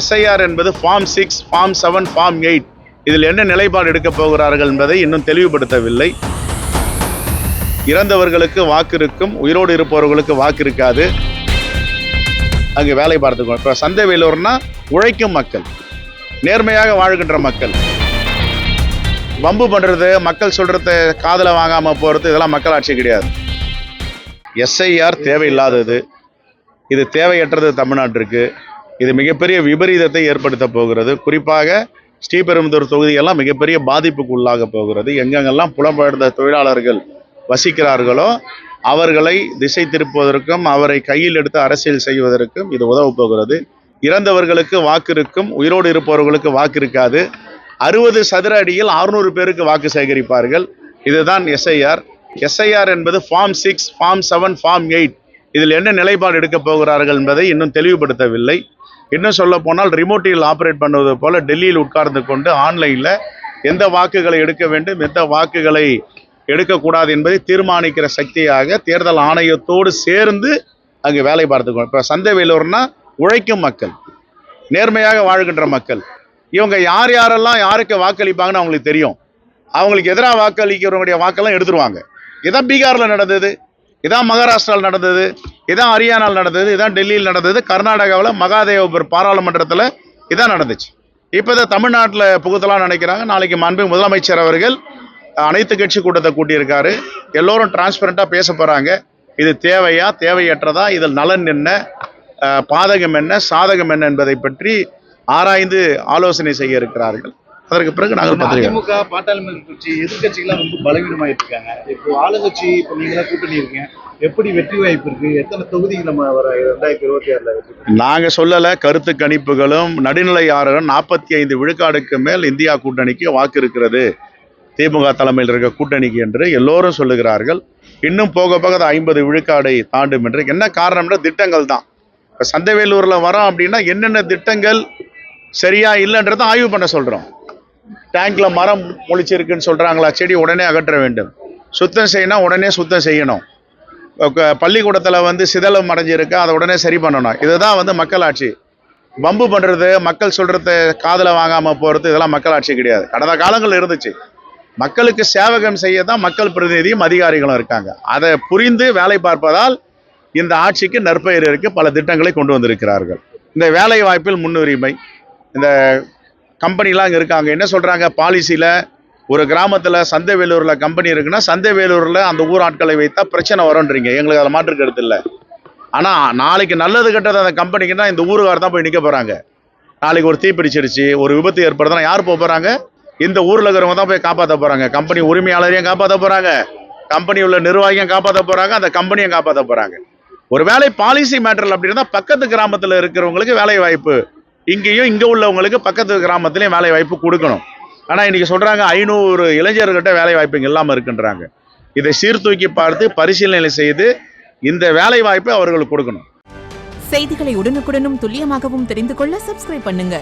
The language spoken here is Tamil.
SIR என்பது ஃபார்ம் 6, ஃபார்ம் 7, ஃபார்ம் 8 இதில் என்ன நிலைப்பாடு எடுக்கப் போகிறார்கள் என்பதை இன்னும் தெளிவுபடுத்தவில்லை. இறந்தவர்களுக்கு வாக்கு இருக்கும், உயிரோடு இருப்பவர்களுக்கு வாக்கு இருக்காது. அங்கு வேலை பார்த்துக்கணும். இப்போ சந்தை வேலூர்னா உழைக்கும் மக்கள், நேர்மையாக வாழ்கின்ற மக்கள். வம்பு பண்ணுறது, மக்கள் சொல்கிறத காதில் வாங்காமல் போகிறது, இதெல்லாம் மக்கள் ஆட்சி கிடையாது. SIR தேவையில்லாதது, இது தேவையற்றது தமிழ்நாட்டிற்கு. இது மிகப்பெரிய விபரீதத்தை ஏற்படுத்த போகிறது. குறிப்பாக ஸ்ரீபெரும்புதூர் தொகுதியெல்லாம் மிகப்பெரிய பாதிப்புக்கு உள்ளாக போகிறது. எங்கெங்கெல்லாம் புலம்பெயர்ந்த தொழிலாளர்கள் வசிக்கிறார்களோ அவர்களை திசை திருப்புவதற்கும் அவரை கையில் எடுத்து அரசியல் செய்வதற்கும் இது உதவ போகிறது. இறந்தவர்களுக்கு வாக்கு இருக்கும், உயிரோடு இருப்பவர்களுக்கு வாக்கு இருக்காது. 60 சதுர அடியில் 600 பேருக்கு வாக்கு சேகரிப்பார்கள். இதுதான் SIR. SIR என்பது ஃபார்ம் 6, ஃபார்ம் 7, ஃபார்ம் 8 இதில் என்ன நிலைப்பாடு எடுக்கப் போகிறார்கள் என்பதை இன்னும் தெளிவுபடுத்தவில்லை. இன்னும் சொல்ல போனால் ரிமோட்டில் ஆப்ரேட் பண்ணுவது போல டெல்லியில் உட்கார்ந்து கொண்டு ஆன்லைனில் எந்த வாக்குகளை எடுக்க வேண்டும், எந்த வாக்குகளை எடுக்கக்கூடாது என்பதை தீர்மானிக்கிற சக்தியாக தேர்தல் ஆணையத்தோடு சேர்ந்து அங்கு வேலை பார்த்துக்கணும். இப்போ சந்தை வேலூர்னா உழைக்கும் மக்கள், நேர்மையாக வாழ்கின்ற மக்கள். இவங்க யார் யாரெல்லாம் யாருக்கு வாக்களிப்பாங்கன்னு அவங்களுக்கு தெரியும். அவங்களுக்கு எதிராக வாக்களிக்கிறவங்களுடைய வாக்கெல்லாம் எடுத்துருவாங்க. இதான் பீகாரில் நடந்தது, இதான் மகாராஷ்டிராவில் நடந்தது, இதான் ஹரியானாவில் நடந்தது, இதான் டெல்லியில் நடந்தது, கர்நாடகாவில் மகாதேவபுர் பாராளுமன்றத்தில் இதான் நடந்துச்சு. இப்போ இதை தமிழ்நாட்டில் புகுத்தலாம் நினைக்கிறாங்க. நாளைக்கு மாண்பு முதலமைச்சர் அவர்கள் அனைத்து கட்சி கூட்டத்தை கூட்டியிருக்காரு. எல்லோரும் டிரான்ஸ்பரண்டாக பேச போகிறாங்க. இது தேவையா, தேவையற்றதா, இதில் நலன் என்ன, பாதகம் என்ன, சாதகம் என்ன என்பதை பற்றி ஆராய்ந்து ஆலோசனை செய்ய இருக்கிறார்கள். அதற்கு பிறகு நாங்கள் அதிமுக, பாட்டாளி கட்சி, எதிர்கட்சிகள்லாம் ரொம்ப பலவீனமாயிட்டு இருக்காங்க. இப்போ ஆளுங்கட்சி, இப்போ நீங்களாம் கூட்டணி இருக்கீங்க, எப்படி வெற்றி வாய்ப்பு இருக்கு? எத்தனை தொகுதி நம்ம வர 2026 நாங்கள் சொல்லலை. கருத்து கணிப்புகளும் நடுநிலை ஆறுகளும் 45 விழுக்காடுக்கு மேல் இந்தியா கூட்டணிக்கு வாக்கு இருக்கிறது, திமுக தலைமையில் இருக்க கூட்டணிக்கு என்று எல்லோரும் சொல்லுகிறார்கள். இன்னும் போக போக அது 50 விழுக்காடை தாண்டும் என்று. என்ன காரணம்னா திட்டங்கள் தான். இப்போ சந்தைவேலூரில் வரோம் அப்படின்னா என்னென்ன திட்டங்கள் சரியா இல்லைன்றதை ஆய்வு பண்ண சொல்கிறோம். டேங்க்ல மரம் முளைச்சிருக்குன்னு சொல்கிறாங்களா, செடி உடனே அகற்ற வேண்டும். சுத்தம் செய்யணும், உடனே சுத்தம் செய்யணும். பள்ளிக்கூடத்தில் சிதலம் அடைஞ்சிருக்கு, அதை உடனே சரி பண்ணணும். இதுதான் மக்கள் ஆட்சி. வம்பு பண்ணுறது, மக்கள் சொல்கிறத காதில் வாங்காமல் போகிறது, இதெல்லாம் மக்கள் ஆட்சி கிடையாது. கடந்த காலங்கள் இருந்துச்சு. மக்களுக்கு சேவகம் செய்ய தான் மக்கள் பிரதிநிதியும் அதிகாரிகளும் இருக்காங்க. அதை புரிந்து வேலை பார்ப்பதால் இந்த ஆட்சிக்கு நற்பெயர் இருக்கு. பல திட்டங்களை கொண்டு வந்திருக்கிறார்கள். இந்த வேலை வாய்ப்பில் முன்னுரிமை. இந்த கம்பெனிலாம் இங்கே இருக்காங்க. என்ன சொல்கிறாங்க, பாலிசியில் ஒரு கிராமத்தில் சந்தை வேலூரில் கம்பெனி இருக்குன்னா சந்தை வேலூரில் அந்த ஊர் ஆட்களை வைத்தா பிரச்சனை வரும்ன்றீங்க. எங்களுக்கு அதை மாற்று கருத்து இல்லை. ஆனால் நாளைக்கு நல்லது கெட்டது அந்த கம்பெனிக்குன்னா இந்த ஊருக்கார தான் போய் நிற்க போகிறாங்க. நாளைக்கு ஒரு தீப்பிடிச்சிருச்சு, ஒரு விபத்து ஏற்படுதுன்னா யார் போக போகிறாங்க? இந்த ஊரில் இருக்கிறவங்க தான் போய் காப்பாற்ற போகிறாங்க. கம்பெனி உரிமையாளரையும் காப்பாற்ற போகிறாங்க, கம்பெனி உள்ள நிர்வாகியும் காப்பாற்ற போகிறாங்க, அந்த கம்பெனியும் காப்பாற்ற போகிறாங்க. ஒரு வேலை பாலிசி மேட்டர் அப்படி இருந்தால் பக்கத்து கிராமத்தில் இருக்கிறவங்களுக்கு வேலை வாய்ப்பு, இங்கேயும் இங்கே உள்ளவங்களுக்கு பக்கத்து கிராமத்துலேயும் வேலை வாய்ப்பு கொடுக்கணும். ஆனால் இன்றைக்கி சொல்கிறாங்க 500 இளைஞர்கிட்ட வேலை வாய்ப்பு இங்கே இல்லாமல் இருக்குன்றாங்க. இதை சீர்தூக்கி பார்த்து பரிசீலனை செய்து இந்த வேலை வாய்ப்பை அவர்களுக்கு கொடுக்கணும். செய்திகளை உடனுக்குடனும் துல்லியமாகவும் தெரிந்து கொள்ள சப்ஸ்கிரைப் பண்ணுங்க.